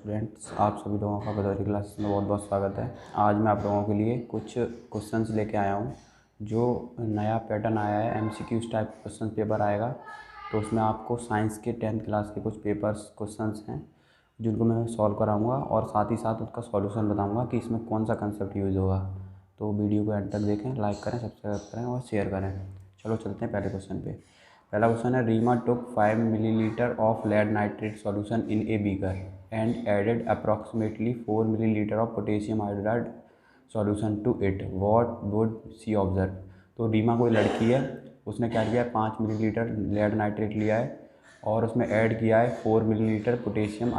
Students, आप सभी लोगों का भदौरी क्लासेस में बहुत बहुत स्वागत है। आज मैं आप लोगों के लिए कुछ क्वेश्चंस लेके आया हूँ। जो नया पैटर्न आया है, एमसीक्यूज टाइप क्वेश्चन पेपर आएगा, तो उसमें आपको साइंस के 10th क्लास के कुछ पेपर्स क्वेश्चंस हैं जिनको मैं सॉल्व कराऊंगा और साथ ही साथ उसका सॉल्यूशन बताऊंगा कि इसमें कौन सा कंसेप्ट यूज़ होगा। तो वीडियो को एंड तक देखें, लाइक करें, सब्सक्राइब करें और शेयर करें। चलो चलते हैं पहले क्वेश्चन पे। पहला क्वेश्चन है, Reema took 5 millilitre of lead nitrate solution in a beaker and added approximately 4 millilitre of potassium iodide solution to it, what would see observe. तो रीमा कोई लड़की है, उसने क्या किया है, 5 मिलीलीटर लेड नाइट्रेट लिया है और उसमें ऐड किया है 4 मिलीलीटर पोटेशियम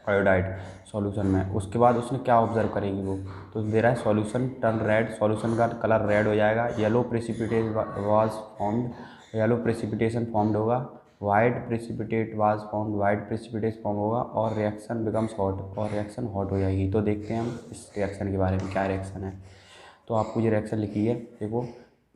आयोडाइड सॉल्यूशन में। उसके बाद उसने क्या ऑब्जर्व करेगी वो, तो दे रहा है सॉल्यूशन टर्न रेड, सॉल्यूशन का कलर रेड हो जाएगा। येलो प्रेसिपिटेशन फॉर्म्ड होगा। White precipitate was formed, white precipitate form होगा और रिएक्शन बिकम्स हॉट, और रिएक्शन हॉट हो जाएगी। तो देखते हैं हम इस रिएक्शन के बारे में, क्या रिएक्शन है। तो आपको ये रिएक्शन लिखी है, देखो,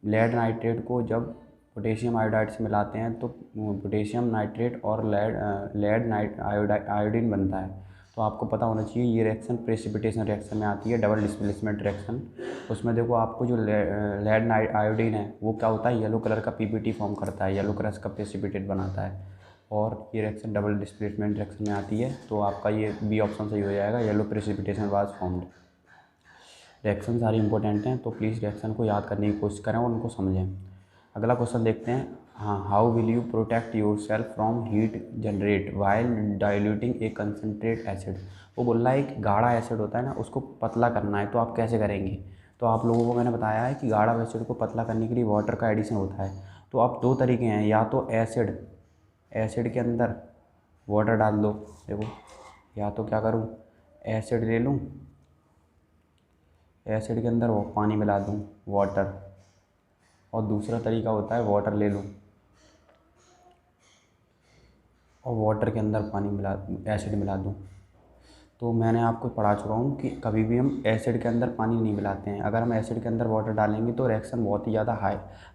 लेड नाइट्रेट को जब पोटेशियम आयोडाइड से मिलाते हैं तो पोटेशियम नाइट्रेट और आयोडीन बनता है। तो आपको पता होना चाहिए ये रिएक्शन प्रेसिपिटेशन रिएक्शन में आती है, डबल डिस्प्लेसमेंट रिएक्शन। उसमें देखो, आपको जो लेड आयोडीन है वो क्या होता है, येलो कलर का पीपीटी फॉर्म करता है, येलो कलर का प्रेसिपिटेट बनाता है, और ये रिएक्शन डबल डिस्प्लेसमेंट रिएक्शन में आती है। तो आपका ये बी ऑप्शन सही हो जाएगा, yellow precipitation was formed. Reaction सारी इंपॉर्टेंट हैं, तो प्लीज़ रिएक्शन को याद करने की कोशिश करें और उनको समझें। अगला क्वेश्चन देखते हैं। हाँ, how will you protect your self from heat generate while diluting A concentrate acid. वो बोल रहा है एक गाढ़ा एसिड होता है ना, उसको पतला करना है, तो आप कैसे करेंगे। तो आप लोगों को मैंने बताया है कि गाढ़ा एसिड को पतला करने के लिए वाटर का एडिशन होता है। तो आप दो तरीके हैं, या तो एसिड के अंदर वाटर डाल दो, देखो, या तो क्या करूँ, एसिड ले लूँ, एसिड के अंदर वो पानी मिला दूँ, वाटर, और दूसरा तरीका होता है वाटर ले लूँ और वाटर के अंदर एसिड मिला दूँ। तो मैंने आपको पढ़ा चुका हूँ कि कभी भी हम एसिड के अंदर पानी नहीं मिलाते हैं। अगर हम एसिड के अंदर वाटर डालेंगे तो रिएक्शन बहुत ही ज़्यादा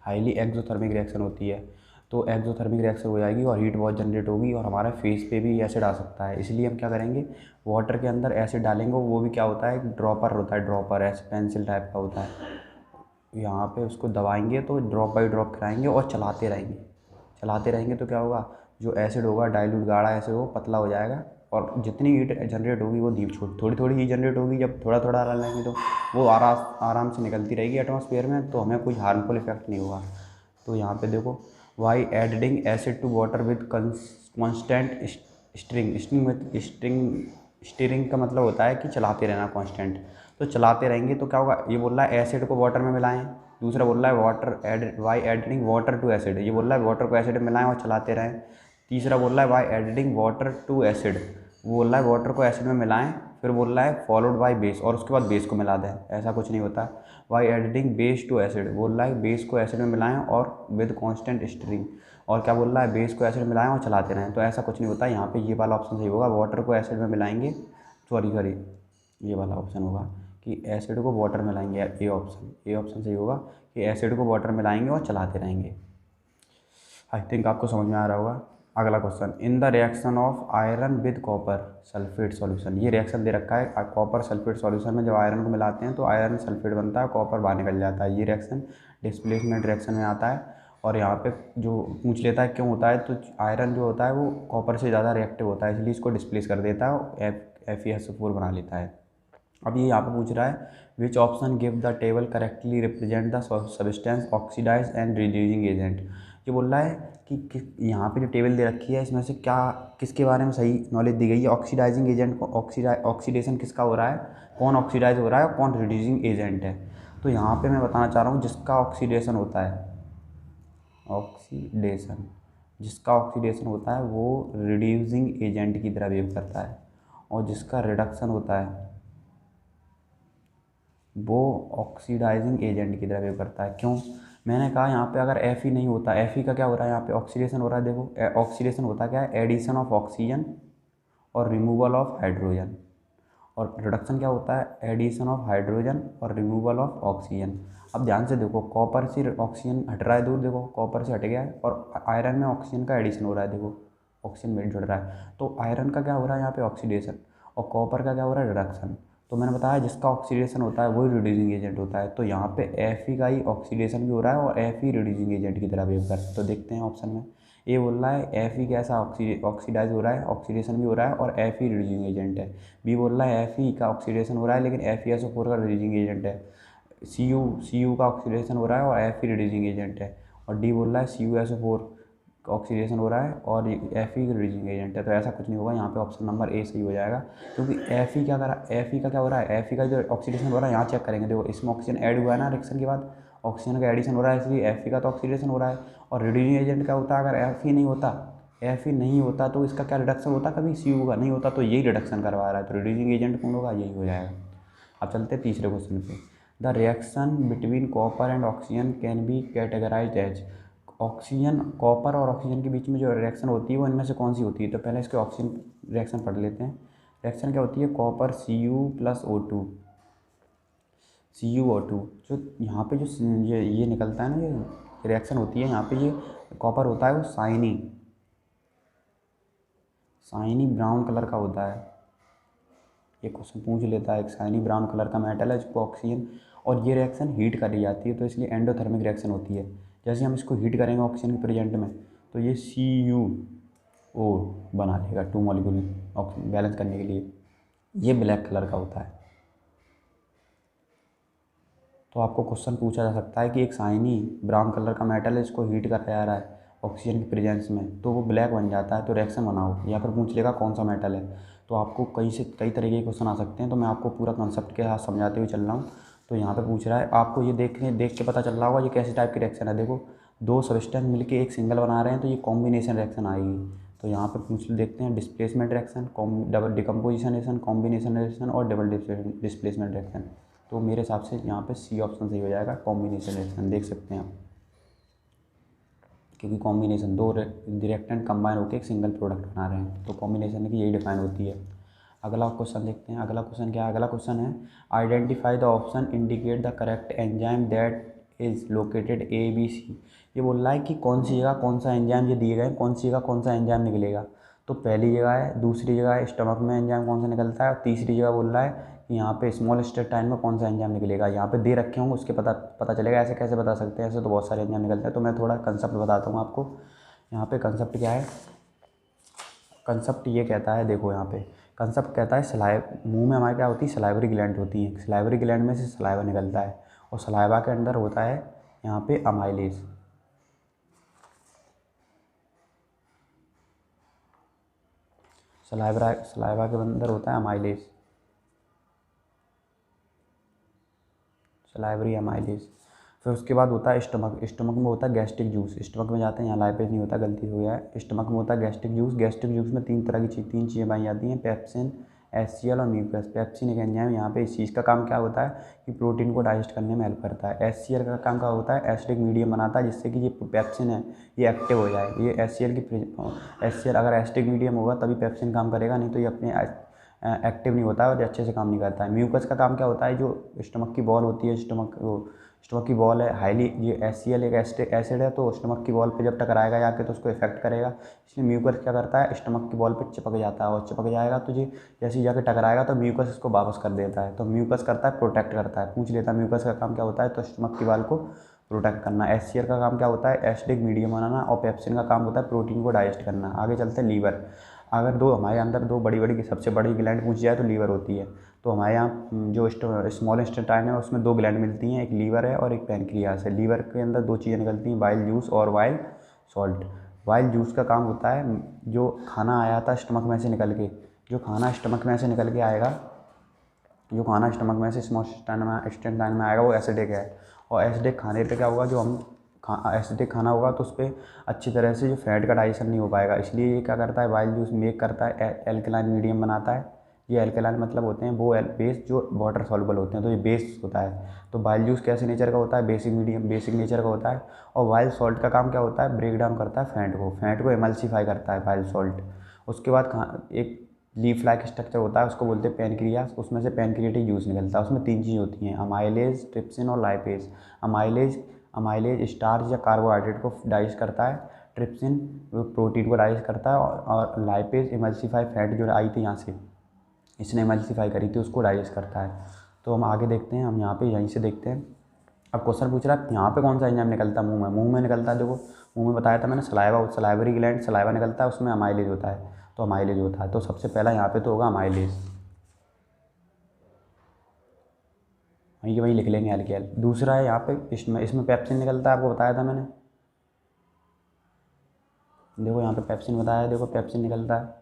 हाईली एक्सोथर्मिक रिएक्शन होती है। तो एक्सोथर्मिक रिएक्शन हो जाएगी और हीट बहुत जनरेट होगी और हमारे फेस पे भी एसिड आ सकता है। इसलिए हम क्या करेंगे, वाटर के अंदर एसिड डालेंगे, वो भी क्या होता है, एक ड्रॉपर होता है, ड्रॉपर ऐसे पेंसिल टाइप का होता है। यहाँ पे उसको दबाएंगे तो ड्रॉप बाई ड्रॉप कराएंगे और चलाते रहेंगे तो क्या होगा, जो एसिड होगा, डाइल्यूट गाढ़ा एसिड, वो पतला हो जाएगा और जितनी हीट जनरेट होगी वो थोड़ी थोड़ी ही जनरेट होगी। जब थोड़ा थोड़ा डालेंगे तो वो आराम से निकलती रहेगी एटमॉस्फेयर में, तो हमें कोई हार्मफुल इफेक्ट नहीं होगा। तो यहाँ पे देखो, why adding acid to water with constant stirring का मतलब होता है कि चलाते रहना कांस्टेंट। तो चलाते रहेंगे तो क्या होगा, ये बोल रहा है एसिड को वाटर में मिलाएं, दूसरा बोल रहा है why adding water to acid, ये बोल रहा है वाटर को एसिड में मिलाएं और चलाते रहें। तीसरा बोल रहा है why adding water to acid, वो बोल रहा है वाटर को एसिड में मिलाएं, फिर बोल रहा है फॉलोड बाय बेस, और उसके बाद बेस को मिला दें। ऐसा कुछ नहीं होता। Why adding base to acid, बोल रहा है बेस को एसिड में मिलाएं और विद कांस्टेंट स्टीरिंग, और क्या बोल रहा है, बेस को एसिड में मिलाएं और चलाते रहें। तो ऐसा कुछ नहीं होता। यहाँ पे ये वाला ऑप्शन सही होगा, वाटर को एसिड में मिलाएंगे, सॉरी ये वाला ऑप्शन होगा कि एसिड को वाटर मिलाएंगे। ए ऑप्शन सही होगा कि एसिड को वाटर मिलाएंगे और चलाते रहेंगे। आई थिंक आपको समझ में आ रहा होगा। अगला question, in the reaction of iron with copper sulphate solution, ये रिएक्शन दे रखा है, कॉपर सल्फेट सॉल्यूशन में जब आयरन को मिलाते हैं तो आयरन सल्फेट बनता है, कॉपर बाहर निकल जाता है। ये रिएक्शन डिस्प्लेसमेंट रिएक्शन में आता है। और यहाँ पे जो पूछ लेता है क्यों होता है, तो आयरन जो होता है वो कॉपर से ज़्यादा रिएक्टिव होता है, इसलिए इसको डिस्प्लेस कर देता है, FeSO4 बना लेता है। अब ये यहाँ पे पूछ रहा है, which option give the table correctly represent the substance oxidise and reducing agent. ये बोल रहा है कि यहाँ पे जो टेबल दे रखी है इसमें से किसके बारे में सही नॉलेज दी गई है। ऑक्सीडाइजिंग एजेंट को ऑक्सीडेशन किसका हो रहा है, कौन ऑक्सीडाइज हो रहा है और कौन रिड्यूसिंग एजेंट है। तो यहाँ पे मैं बताना चाह रहा हूँ, जिसका ऑक्सीडेशन होता है वो रिड्यूसिंग एजेंट की तरह बिहेव करता है, और जिसका रिडक्शन होता है वो ऑक्सीडाइजिंग एजेंट की तरह बिहेव करता है। क्यों, मैंने कहा यहाँ पे अगर Fe नहीं होता, Fe का क्या हो रहा है, यहाँ पे ऑक्सीडेशन हो रहा है। देखो, ऑक्सीडेशन होता क्या है, एडिशन ऑफ ऑक्सीजन और रिमूवल ऑफ हाइड्रोजन, और रिडक्शन क्या होता है, एडिशन ऑफ हाइड्रोजन और रिमूवल ऑफ ऑक्सीजन। अब ध्यान से देखो, कॉपर से ऑक्सीजन हट रहा है दूर, देखो कॉपर से हट गया है, और आयरन में ऑक्सीजन का एडिशन हो रहा है, देखो ऑक्सीजन में जुड़ रहा है। तो आयरन का क्या हो रहा है यहाँ पे ऑक्सीडेशन, और कॉपर का क्या हो रहा है रिडक्शन। तो मैंने बताया जिसका ऑक्सीडेशन होता है वही रिड्यूसिंग एजेंट होता है। तो यहाँ पे Fe का ही ऑक्सीडेशन भी हो रहा है और Fe रिड्यूसिंग एजेंट की तरह बिहेव कर रहा है। तो देखते हैं ऑप्शन में, ए बोल रहा है Fe कैसा ऑक्सीडाइज हो रहा है, ऑक्सीडेशन भी हो रहा है और Fe रिड्यूसिंग एजेंट है। बी बोल रहा है Fe का ऑक्सीडेशन हो रहा है लेकिन FeSO4 का रिड्यूसिंग एजेंट है। Cu का ऑक्सीडेशन हो रहा है और Fe रिड्यूसिंग एजेंट है। और डी बोल रहा है CuSO4 का ऑक्सीडेशन हो रहा है और Fe रिड्यूसिंग एजेंट है। तो ऐसा कुछ नहीं होगा, यहाँ पे ऑप्शन नंबर ए सही हो जाएगा। क्योंकि Fe क्या करा, Fe का क्या हो रहा है, Fe का जो ऑक्सीडेशन हो रहा है यहाँ चेक करेंगे, देखो इसमें ऑक्सीजन ऐड हुआ है ना रिएक्शन के बाद, ऑक्सीजन का एडिशन हो रहा है, इसलिए Fe का तो ऑक्सीडेशन हो रहा है। और रिड्यूसिंग एजेंट क्या होता है, अगर Fe नहीं होता तो इसका क्या रिडक्शन होता, कभी Cu का नहीं होता, तो यही रिडक्शन करवा रहा है। तो रिड्यूसिंग एजेंट कौन होगा, यही हो जाएगा। अब चलते हैं तीसरे क्वेश्चन पे। The reaction between copper and oxygen can be categorised as. Oxygen, copper और ऑक्सीजन के बीच में जो रिएक्शन होती है वो इनमें से कौन सी होती है। तो पहले इसके ऑक्सीजन रिएक्शन पढ़ लेते हैं। रिएक्शन क्या होती है, कॉपर Cu+O2, CuO2। जो यहाँ पे जो ये निकलता है ना, ये रिएक्शन होती है, यहाँ पे ये कॉपर होता है वो शाइनी ब्राउन कलर का होता है। ये क्वेश्चन पूछ लेता है, एक शाइनी ब्राउन कलर का मेटल है जिसको ऑक्सीजन, और ये रिएक्शन हीट करी जाती है तो इसलिए एंडोथर्मिक रिएक्शन होती है। जैसे हम इसको हीट करेंगे ऑक्सीजन के प्रेजेंट में तो ये CuO बना लेगा 2 मॉलिक्यूल ऑक्सीजन बैलेंस करने के लिए। ये ब्लैक कलर का होता है। तो आपको क्वेश्चन पूछा जा सकता है कि एक शाइनी ब्राउन कलर का मेटल है इसको हीट करा जा रहा है ऑक्सीजन की प्रेजेंस में, तो वो ब्लैक बन जाता है, तो रिएक्शन बनाओ, या फिर पूछ लेगा कौन सा मेटल है। तो आपको कई तरीके के क्वेश्चन आ सकते हैं, तो मैं आपको पूरा कंसेप्ट के साथ समझाते हुए चल रहा हूँ। तो यहाँ पे पूछ रहा है, आपको ये देख के पता चल रहा होगा ये कैसे टाइप की रिएक्शन है। देखो, दो सब्सटेंस मिलकर एक सिंगल बना रहे हैं तो ये कॉम्बिनेशन रिएक्शन आएगी। तो यहाँ पे देखते हैं displacement reaction, double decomposition reaction, combination reaction और डबल डिस्प्लेसमेंट रिएक्शन। तो मेरे हिसाब से यहाँ पे सी ऑप्शन सही हो जाएगा, कॉम्बिनेशन रिएक्शन। देख सकते हैं आप, क्योंकि कॉम्बिनेशन दो रिएक्टेंट कंबाइन होकर एक सिंगल प्रोडक्ट बना रहे हैं, तो कॉम्बिनेशन की यही डिफाइन होती है। अगला क्वेश्चन देखते हैं। अगला क्वेश्चन क्या है, अगला क्वेश्चन है identify the option indicate the correct enzyme that is located ABC। ये बोल रहा है कि कौन सी जगह कौन सा एंजाइम, ये दिए गए कौन सी जगह कौन सा एंजाइम निकलेगा। तो पहली जगह है, दूसरी जगह है स्टमक में एंजाइम कौन सा निकलता है, और तीसरी जगह बोल रहा है कि यहाँ पे स्मॉल इंटेस्टाइन में कौन सा एंजाइम निकलेगा। यहाँ पे दे रखे होंगे उसके पता चलेगा। ऐसे कैसे बता सकते हैं, ऐसे तो बहुत सारे एंजाइम निकलते हैं। तो मैं थोड़ा कंसेप्ट बताता हूँ आपको। यहाँ पे कंसेप्ट क्या है, कंसेप्ट ये कहता है, देखो यहाँ पे कंसेप्ट कहता है मुंह में हमारे क्या होती है, सलाइवरी ग्लैंड होती है। सलाइवरी ग्लैंड में से सलाइवा निकलता है और सलाइवा के अंदर होता है यहाँ पे अमाइलेज। सलाइवा के अंदर होता है अमाइलेज, सलाइवरी अमाइलेज। फिर उसके बाद होता है स्टमक में होता है गैस्ट्रिक जूस। स्टमक में जाते हैं, यहाँ लाइपेज नहीं होता, गलती हो गया है। स्टमक में होता है गैस्ट्रिक जूस में तीन चीज़ें पाई जाती हैं, पेप्सिन, HCl और म्यूकस। पेप्सिन एक एंजाइम, यहाँ पे इस चीज़ का काम क्या होता है कि प्रोटीन को डाइजेस्ट करने में हेल्प करता है। HCl का काम क्या होता है, एसिडिक मीडियम बनाता है जिससे कि ये पेप्सिन है ये एक्टिव हो जाए। ये HCl अगर एसिडिक मीडियम होगा तभी पेप्सिन काम करेगा, नहीं तो ये अपने एक्टिव नहीं होता है और अच्छे से काम नहीं करता है। म्यूकस का काम क्या होता है, जो स्टमक की बॉल होती है, स्टमक की बॉल है हाईली, ये HCl एक एसिड है, तो स्टमक की बॉल पे जब टकराएगा जाके तो उसको इफेक्ट करेगा। इसलिए म्यूकस क्या करता है, स्टमक की बॉल पे चिपक जाता है, और चिपक जाएगा तो ये जैसे ही जाके टकराएगा तो म्यूकस इसको वापस कर देता है। तो म्यूकस करता है प्रोटेक्ट करता है। पूछ लेता है म्यूकस का काम क्या होता है, तो स्टमक की बॉल को प्रोटेक्ट करना। HCl का काम क्या होता है, एसिडिक मीडियम बनाना, और पेप्सिन का काम होता है प्रोटीन को डाइजेस्ट करना। आगे चलते हैं लीवर। अगर हमारे अंदर दो बड़ी सबसे बड़ी ग्लैंड पूछी जाए तो लीवर होती है। तो हमारे यहाँ जो स्मॉल इंटेस्टाइन है उसमें दो ग्लैंड मिलती हैं, एक लीवर है और एक पैनक्रियास है। लीवर के अंदर दो चीज़ें निकलती हैं, बाइल जूस और बाइल सॉल्ट। बाइल जूस का काम होता है, जो खाना आया था स्टमक में से निकल के, जो खाना स्टमक में से निकल के आएगा, जो खाना स्टमक में से स्मॉल इंटेस्टाइन में आएगा वो एसिडिक है। और एसिडिक खाने पे क्या होगा, जो हम एसिडिक खाना होगा तो उस पर अच्छी तरह से जो फैट का डाइजेशन नहीं हो पाएगा। इसलिए ये क्या करता है, बाइल जूस मेक करता है, एल्कलाइन मीडियम बनाता है। ये एल्कलाइन मतलब होते हैं वो बेस जो वाटर सॉल्युबल होते हैं, तो ये बेस होता है। तो बाइल जूस कैसे नेचर का होता है, बेसिक नेचर का होता है। और बाइल सॉल्ट का काम क्या होता है, ब्रेक डाउन करता है फैट को एमल्सीफाई करता है बाइल सॉल्ट। उसके बाद एक लीफ लाइक स्ट्रक्चर होता है, उसको बोलते हैं पैनक्रियास। उसमें से पैनक्रियाटिक जूस निकलता है। उसमें तीन चीज़ होती हैं, अमाइलेज, ट्रिप्सिन और लाइपेज। अमाइलेज स्टार्च या कार्बोहाइड्रेट को डाइजेस्ट करता है। ट्रिप्सिन वो प्रोटीन को डाइजेस्ट करता है, और लाइपेज इमल्सिफाई फैट जो आई थी यहाँ से, इसने इमल्सिफाई करी थी, उसको डाइजेस्ट करता है। तो हम आगे देखते हैं, हम यहाँ पे यहीं से देखते हैं। अब क्वेश्चन पूछ रहा है यहाँ पे कौन सा एंजाइम निकलता है मुंह में निकलता है। देखो मुंह में बताया था मैंने, सलाइवा, सलाइवरी ग्लैंड, सलाइवा निकलता है, उसमें अमाइलेज होता है, तो अमाइलेज होता है। तो सबसे पहला यहाँ पे तो होगा अमाइलेज, वहीं लिख लेंगे एल्केल। दूसरा है यहाँ पे इसमें पेप्सिन निकलता है, आपको बताया था मैंने, देखो यहाँ पे पेप्सिन बताया है, देखो पेप्सिन निकलता है।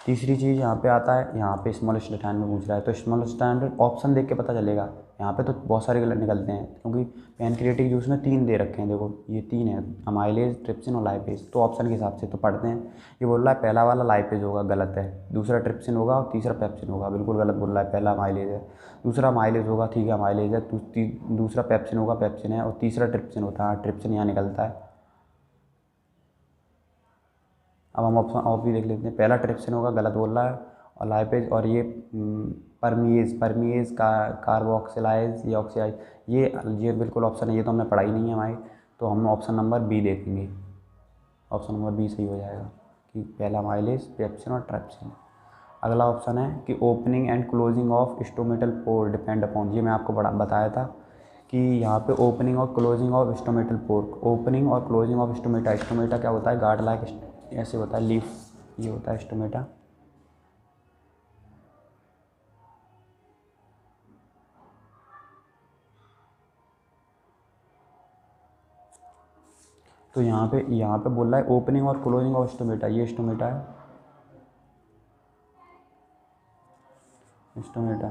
तीसरी चीज़ यहाँ पे आता है, यहाँ पे स्मॉल इंटेस्टाइन में पूछ रहा है, तो स्मॉल इंटेस्टाइन ऑप्शन देख के पता चलेगा। यहाँ पे तो बहुत सारे निकलते हैं, क्योंकि पैनक्रियाटिक जूस में 3 दे रखे हैं, देखो ये 3 है, अमाइलेज, ट्रिप्सिन और लाइपेज। तो ऑप्शन के हिसाब से तो पढ़ते हैं। ये बोल रहा है पहला वाला लाइपेज होगा, गलत है। दूसरा ट्रिप्सिन होगा और तीसरा पेप्सिन होगा, बिल्कुल गलत बोल रहा है। पहला अमाइलेज है, दूसरा अमाइलेज होगा, ठीक है अमाइलेज है, दूसरा पेप्सिन होगा, पेप्सिन है, और तीसरा ट्रिप्सिन होता है, ट्रिप्सिन यहाँ निकलता है। अब हम ऑप्शन ऑफ भी देख लेते हैं। पहला ट्रिप्सिन होगा, गलत बोल रहा है, और लाइपेज, और ये परमीएज का कार्बोक्सिलाइज या ऑक्सीडाइज, ये बिल्कुल ऑप्शन है, ये तो हमने पढ़ा ही नहीं है हमारी। तो हम ऑप्शन नंबर बी देखेंगे, ऑप्शन नंबर बी सही हो जाएगा कि पहला माइलेज, पेप्सिन और ट्रिप्सिन। अगला ऑप्शन है कि opening and closing of stomatal pore depend upon, ये मैं आपको बताया था कि यहाँ पे ओपनिंग और closing of stomatal pore, opening और क्लोजिंग ऑफ स्टोमेटा। स्टोमेटा क्या होता है, गार्ड लाइक ऐसे होता है, लीफ, ये होता है स्टोमेटा। तो यहाँ पे बोल रहा है ओपनिंग और क्लोजिंग ऑफ स्टोमेटा, ये स्टोमेटा है, स्टोमेटा।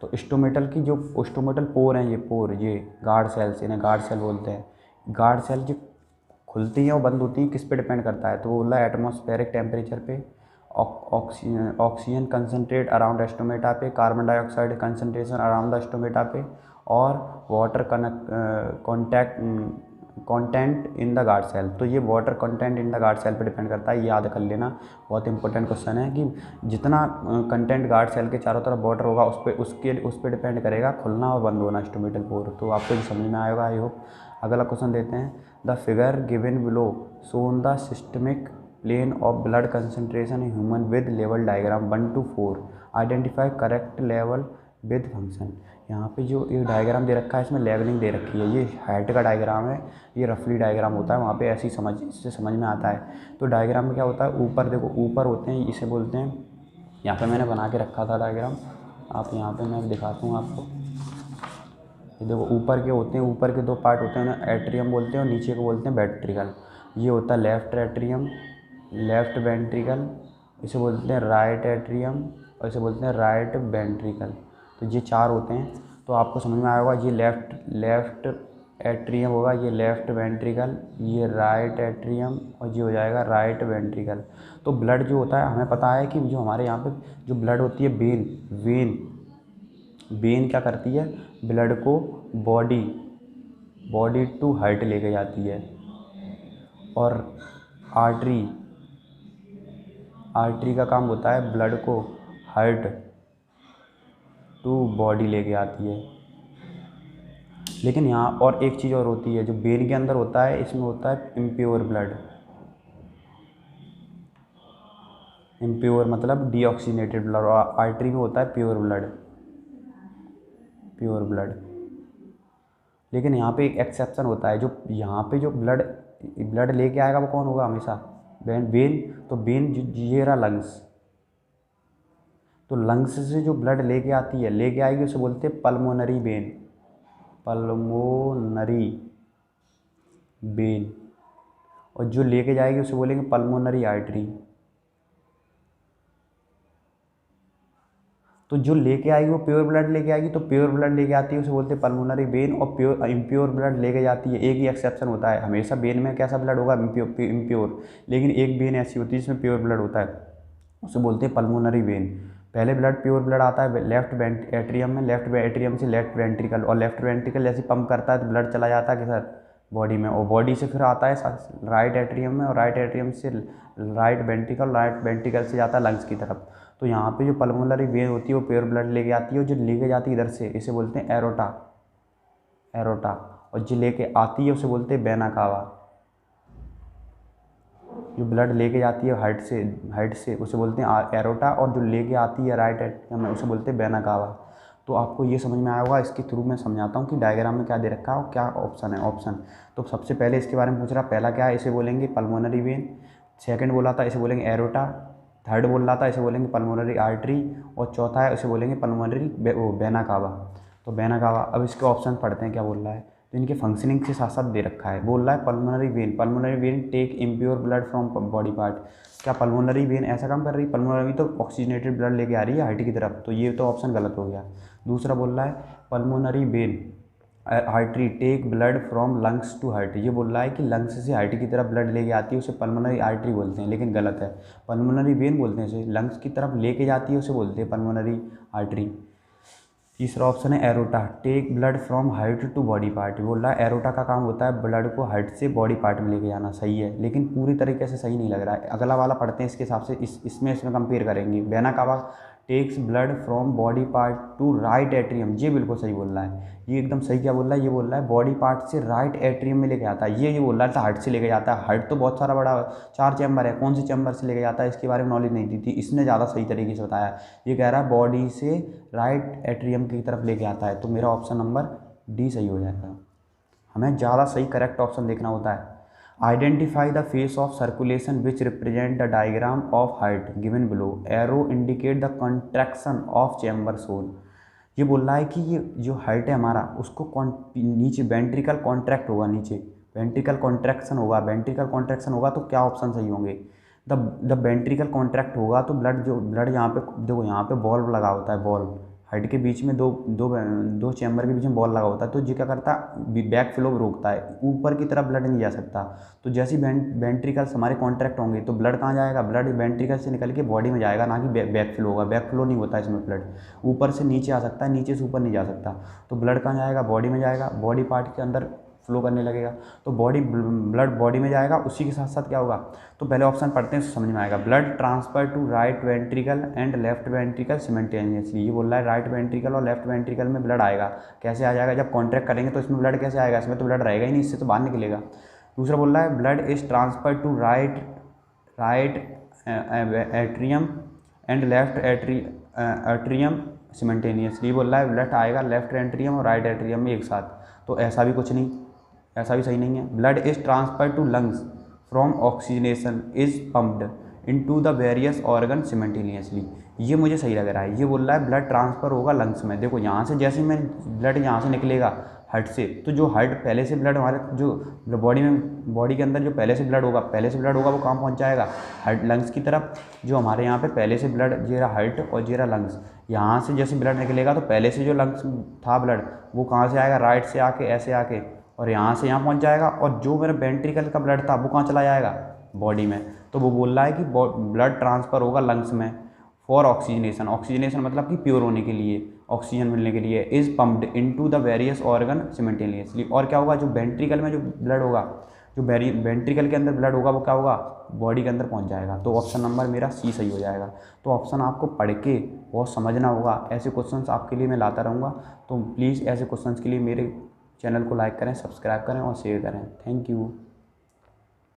तो स्टोमेटल की जो स्टोमेटल पोर हैं, ये पोर, ये गार्ड सेल्स, इन्हें गार्ड सेल बोलते हैं। गार्ड सेल जो खुलती हैं और बंद होती हैं किस पे डिपेंड करता है, तो वो बोला एटमॉस्फेरिक टेम्परेचर पे, ऑक्सीजन कंसनट्रेट अराउंड स्टोमेटा पे, carbon dioxide concentration around the stomata पे, और water content in the guard cell. तो ये water content in the guard cell पे डिपेंड करता है, ये याद कर लेना, बहुत इंपॉर्टेंट क्वेश्चन है कि जितना कंटेंट गार्ड सेल के चारों तरफ वाटर होगा उस पर डिपेंड करेगा खुलना और बंद होना स्टोमेटल पोर। तो आपको ये समझ में आएगा आई होप। अगला क्वेश्चन देते हैं, the figure given below shown the systemic plane of blood concentration in human with level diagram 1 to 4, identify correct level with function. यहाँ पे जो एक डायग्राम दे रखा है, इसमें लेवलिंग दे रखी है, ये हाइट का डायग्राम है, ये रफली डायग्राम होता है, वहाँ पे ऐसी इससे समझ में आता है। तो डायग्राम में क्या होता है, ऊपर देखो, ऊपर होते हैं, इसे बोलते हैं, यहाँ पे मैंने बना के रखा था डायग्राम, आप यहाँ पे मैं दिखाता हूँ आपको। ये देखो ऊपर के होते हैं, ऊपर के 2 पार्ट होते हैं ना, एट्रियम बोलते हैं, और नीचे को बोलते हैं वेंट्रिकल। ये होता है लेफ्ट एट्रियम, लेफ्ट वेंट्रिकल, इसे बोलते हैं राइट एट्रियम, और इसे बोलते हैं राइट वेंट्रिकल। तो ये 4 होते हैं। तो आपको समझ में आया होगा, ये लेफ्ट एट्रियम होगा, ये लेफ्ट वेंट्रिकल, ये राइट एट्रियम, और ये हो जाएगा राइट वेंट्रिकल। तो ब्लड जो होता है, हमें पता है कि जो हमारे यहाँ पे जो ब्लड होती है, वेन क्या करती है, ब्लड को बॉडी टू हार्ट लेके जाती है, और आर्टरी का काम होता है ब्लड को हार्ट टू बॉडी लेके आती है। लेकिन यहाँ और एक चीज़ और होती है, जो वेन के अंदर होता है, इसमें होता है इम्प्योर ब्लड, इम्प्योर मतलब डीऑक्सीनेटेड ब्लड, और आर्टरी में होता है प्योर ब्लड। लेकिन यहाँ पे एक एक्सेप्शन होता है, जो यहाँ पे जो ब्लड लेके आएगा वो कौन होगा हमेशा, वेन। तो वेन ये रहा लंग्स, तो लंग्स से जो ब्लड लेके आएगी उसे बोलते हैं पल्मोनरी वेन, और जो लेके जाएगी उसे बोलेंगे पल्मोनरी आर्टरी। तो जो लेके आएगी वो प्योर ब्लड लेके आएगी, तो प्योर ब्लड लेके आती है उसे बोलते हैं पल्मोनरी वेन, और इम्प्योर ब्लड लेके जाती है। एक ही एक्सेप्शन होता है, हमेशा वेन में कैसा ब्लड होगा, इम्प्योर, लेकिन एक वेन ऐसी होती है जिसमें प्योर ब्लड होता है, उसे बोलते हैं पल्मोनरी वेन। पहले प्योर ब्लड आता है लेफ्ट एट्रियम में, लेफ्ट एट्रियम से लेफ्ट वेंट्रिकल, और लेफ्ट वेंट्रिकल जैसे पंप करता है तो ब्लड चला जाता है कि सर बॉडी में, और बॉडी से फिर आता है राइट एट्रियम में, और राइट एट्रियम से राइट वेंट्रिकल से जाता है लंग्स की तरफ। तो यहाँ पे जो पल्मोनरी वेन होती है वो प्योर ब्लड लेके आती है, और जो लेके जाती है इधर से इसे बोलते हैं एरोटा, और जो लेके आती है उसे बोलते हैं वेना कावा। जो ब्लड लेके जाती है हार्ट से उसे बोलते हैं एरोटा, और जो लेके आती है राइट एट्रियम में उसे बोलते हैं वेना कावा। तो आपको ये समझ में आया होगा। इसके थ्रू मैं समझाता हूँ कि डायग्राम में क्या दे रखा है और क्या ऑप्शन है। ऑप्शन तो सबसे पहले इसके बारे में पूछ रहा, पहला क्या है, इसे बोलेंगे पल्मोनरी वेन। सेकंड बोला था इसे बोलेंगे एरोटा। थर्ड बोल रहा था इसे बोलेंगे पल्मोनरी आर्टरी। और चौथा है इसे बोलेंगे पल्मोनरी वेना कावा। तो वेना कावा। अब इसके ऑप्शन पढ़ते हैं क्या बोल रहा है। तो इनके फंक्शनिंग के साथ साथ दे रखा है। बोल रहा है pulmonary vein take impure blood from body part. क्या पल्मोनरी वेन ऐसा काम कर रही है? पल्मोनरी वेन तो ऑक्सीजनेटेड ब्लड लेके आ रही है हार्ट की तरफ, तो ये तो ऑप्शन गलत हो गया। दूसरा बोल रहा है pulmonary vein artery take blood from lungs to heart. ये बोल रहा है कि लंग्स से हार्ट की तरफ ब्लड लेके आती है, उसे पल्मोनरी आर्टरी बोलते हैं, लेकिन गलत है। पल्मोनरी वेन बोलते हैं इसे, लंग्स की तरफ लेके जाती है उसे बोलते हैं पल्मोनरी आर्टरी। तीसरा ऑप्शन है aorta take blood from heart to body part. बोल रहा है एरोटा का काम होता है ब्लड को हार्ट से बॉडी पार्ट में लेके जाना। सही है, लेकिन पूरी तरीके से सही नहीं लग रहा है। अगला वाला पढ़ते हैं इसके हिसाब से, इसमें कंपेयर करेंगे। Vena cava takes blood from body part to right atrium. ये बिल्कुल सही बोल रहा है, ये एकदम सही। क्या बोल रहा है? ये बोल रहा है बॉडी पार्ट से राइट एट्रियम में लेके आता है। ये बोल रहा था हार्ट से लेके जाता है। हार्ट तो बहुत सारा बड़ा 4 चैम्बर है, कौन से चैम्बर से लेके जाता है इसके बारे में नॉलेज नहीं दी थी, इसने ज़्यादा सही तरीके से बताया। ये कह रहा है बॉडी से राइट एट्रियम की तरफ लेके आता है। तो मेरा ऑप्शन नंबर डी सही हो जाएगा। हमें ज़्यादा सही करेक्ट ऑप्शन देखना होता है। Identify the phase of circulation which represent the diagram of heart given below. Arrow indicate the contraction of chamber sole. ये बोल रहा है कि ये जो हार्ट है हमारा उसको नीचे वेंट्रिकल कॉन्ट्रैक्ट होगा, नीचे वेंट्रिकल कॉन्ट्रैक्शन होगा। वेंट्रिकल कॉन्ट्रैक्शन होगा तो क्या ऑप्शन सही होंगे? द वेंट्रिकल कॉन्ट्रैक्ट होगा तो ब्लड यहाँ पे देखो, यहाँ पे बॉल्व लगा होता है। बॉल्व हार्ट के बीच में दो चैम्बर के बीच में बॉल लगा होता है। तो ये क्या करता है? बैक फ्लो रोकता है, ऊपर की तरफ ब्लड नहीं जा सकता। तो जैसे वेंट्रिकल्स हमारे कॉन्ट्रैक्ट होंगे तो ब्लड कहाँ जाएगा? ब्लड वेंट्रिकल से निकल के बॉडी में जाएगा, ना कि बैक फ्लो होगा। बैक फ्लो नहीं होता इसमें, ब्लड ऊपर से नीचे आ सकता है, नीचे से ऊपर नहीं जा सकता। तो ब्लड कहाँ जाएगा? बॉडी में जाएगा, बॉडी पार्ट के अंदर फ्लो करने लगेगा। तो ब्लड बॉडी में जाएगा। उसी के साथ साथ क्या होगा? तो पहले ऑप्शन पढ़ते हैं, समझ में आएगा। Blood transfer to right ventricle and left ventricle simultaneously. ये बोल रहा है राइट वेंट्रिकल और लेफ्ट वेंट्रिकल में ब्लड आएगा। कैसे आ जाएगा? जब कॉन्ट्रैक्ट करेंगे तो इसमें ब्लड कैसे आएगा? इसमें तो ब्लड रहेगा ही नहीं, इससे तो बाहर निकलेगा। दूसरा बोल रहा है blood is transfer to right atrium and left atrium simultaneously. बोल रहा है ब्लड आएगा लेफ्ट एट्रियम और राइट एट्रियम में एक साथ। तो ऐसा भी कुछ नहीं, ऐसा भी सही नहीं है। Blood is transfer to lungs from oxygenation is pumped into the various organ simultaneously. ये मुझे सही लग रहा है। ये बोल रहा है ब्लड ट्रांसफर होगा लंग्स में। देखो यहाँ से जैसे मैं ब्लड यहाँ से निकलेगा हार्ट से, तो जो हार्ट पहले से ब्लड हमारे जो बॉडी के अंदर जो पहले से ब्लड होगा वो कहाँ पहुँच जाएगा? हार्ट लंग्स की तरफ। जो हमारे यहाँ पे पहले से ब्लड जेरा हार्ट और जेरा लंग्स, यहाँ से जैसे ब्लड निकलेगा तो पहले से जो लंग्स था ब्लड वो कहाँ से आएगा? राइट से आके ऐसे आके और यहाँ से यहाँ पहुँच जाएगा। और जो मेरा वेंट्रिकल का ब्लड था वो कहाँ चला जाएगा? बॉडी में। तो वो बोल रहा है कि ब्लड ट्रांसफ़र होगा लंग्स में फॉर ऑक्सीजनेशन। ऑक्सीजनेशन मतलब कि प्योर होने के लिए, ऑक्सीजन मिलने के लिए। Is pumped into the various organ simultaneously. और क्या होगा? जो वेंट्रिकल में जो ब्लड होगा, जो वेंट्रिकल के अंदर ब्लड होगा वो क्या होगा? बॉडी के अंदर पहुंच जाएगा। तो ऑप्शन नंबर मेरा सी सही हो जाएगा। तो ऑप्शन आपको पढ़ के बहुत समझना होगा। ऐसे क्वेश्चंस आपके लिए मैं लाता रहूँगा। तो प्लीज़ ऐसे क्वेश्चंस के लिए मेरे चैनल को लाइक करें, सब्सक्राइब करें और शेयर करें। Thank you.